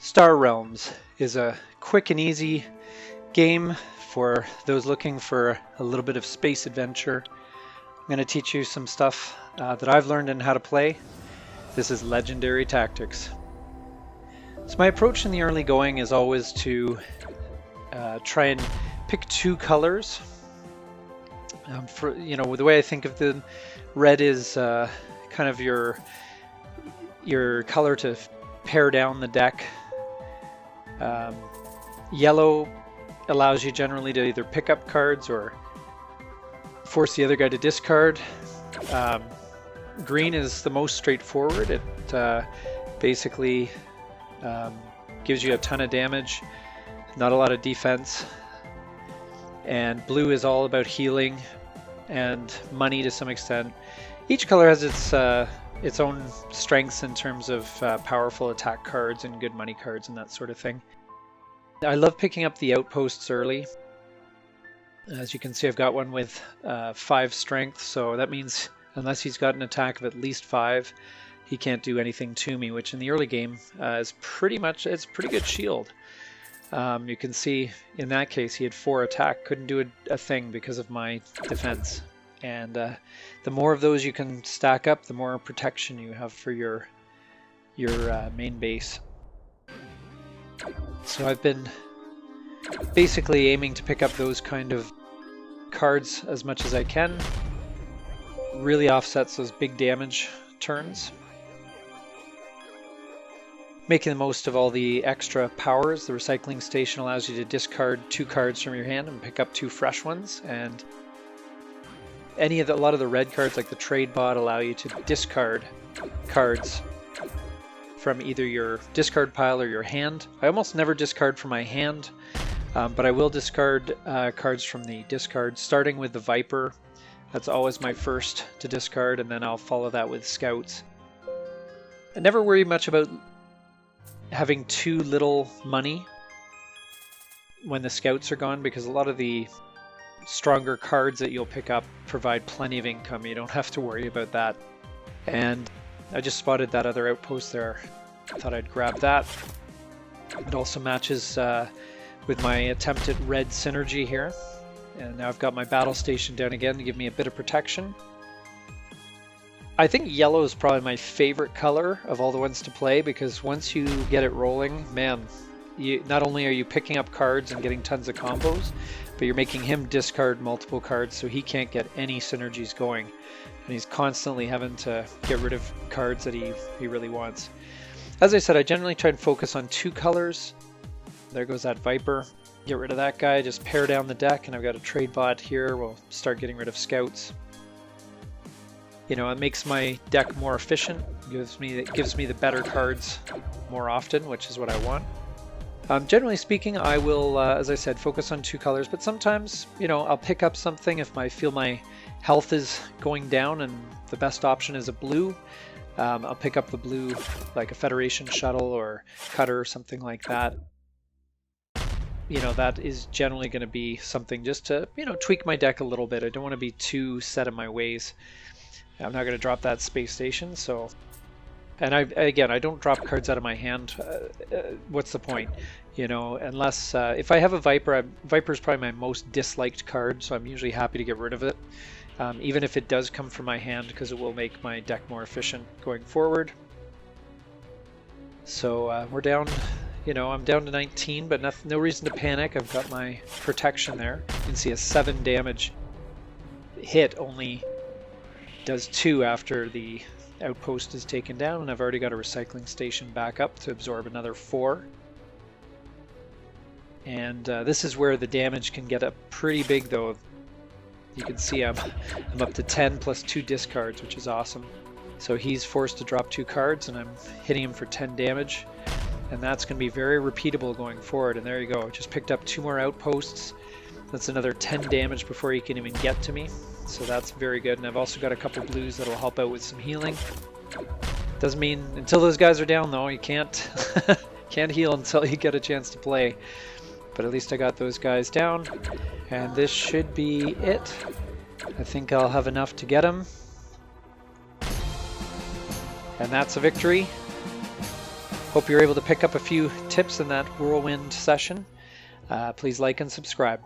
Star Realms is a quick and easy game for those looking for a little bit of space adventure. I'm going to teach you some stuff that I've learned in how to play. This is Legendary Tactics. So my approach in the early going is always to try and pick two colors. The way I think of them, red is kind of your color to pare down the deck. Yellow allows you generally to either pick up cards or force the other guy to discard. Green is the most straightforward. It basically gives you a ton of damage, not a lot of defense. And blue is all about healing and money to some extent. Each color has its own strengths in terms of powerful attack cards and good money cards and that sort of thing. I love picking up the outposts early. As you can see, I've got one with 5 strength, so that means unless he's got an attack of at least 5, he can't do anything to me, which in the early game is pretty good shield. You can see in that case he had 4 attack, couldn't do a thing because of my defense. And the more of those you can stack up, the more protection you have for your main base. So I've been basically aiming to pick up those kind of cards as much as I can. Really offsets those big damage turns. Making the most of all the extra powers. The recycling station allows you to discard 2 cards from your hand and pick up 2 fresh ones. And a lot of the red cards, like the trade bot, allow you to discard cards from either your discard pile or your hand. I almost never discard from my hand, but I will discard cards from the discard, starting with the Viper. That's always my first to discard, and then I'll follow that with Scouts. I never worry much about having too little money when the Scouts are gone, because a lot of the stronger cards that you'll pick up provide plenty of income. You don't have to worry about that. And I just spotted that other outpost there. I thought I'd grab that. It also matches with my attempt at red synergy here. And now I've got my battle station down again to give me a bit of protection. I think yellow is probably my favorite color of all the ones to play, because once you get it rolling, man, not only are you picking up cards and getting tons of combos, but you're making him discard multiple cards so he can't get any synergies going. And he's constantly having to get rid of cards that he really wants. As I said, I generally try and focus on 2 colors. There goes that Viper. Get rid of that guy, just pare down the deck, and I've got a trade bot here. We'll start getting rid of Scouts. You know, it makes my deck more efficient. It gives me the better cards more often, which is what I want. Generally speaking, I will, as I said, focus on 2 colors, but sometimes, I'll pick up something if I feel my health is going down and the best option is a blue. I'll pick up the blue, like a Federation shuttle or cutter or something like that. That is generally going to be something just to, tweak my deck a little bit. I don't want to be too set in my ways. I'm not going to drop that space station, so... And I don't drop cards out of my hand. What's the point? Unless if I have a Viper, Viper's probably my most disliked card, so I'm usually happy to get rid of it. Even if it does come from my hand, because it will make my deck more efficient going forward. So we're down, I'm down to 19, but no reason to panic. I've got my protection there. You can see a 7 damage hit only does 2 after the outpost is taken down, and I've already got a recycling station back up to absorb another 4. And this is where the damage can get up pretty big, though. You can see I'm up to 10 plus 2 discards, which is awesome. So he's forced to drop 2 cards, and I'm hitting him for 10 damage. And that's going to be very repeatable going forward. And there you go. Just picked up 2 more outposts. That's another 10 damage before he can even get to me. So that's very good. And I've also got a couple blues that'll help out with some healing. Doesn't mean until those guys are down, though, you can't heal until you get a chance to play. But at least I got those guys down. And this should be it. I think I'll have enough to get them. And that's a victory. Hope you're able to pick up a few tips in that whirlwind session. Please like and subscribe.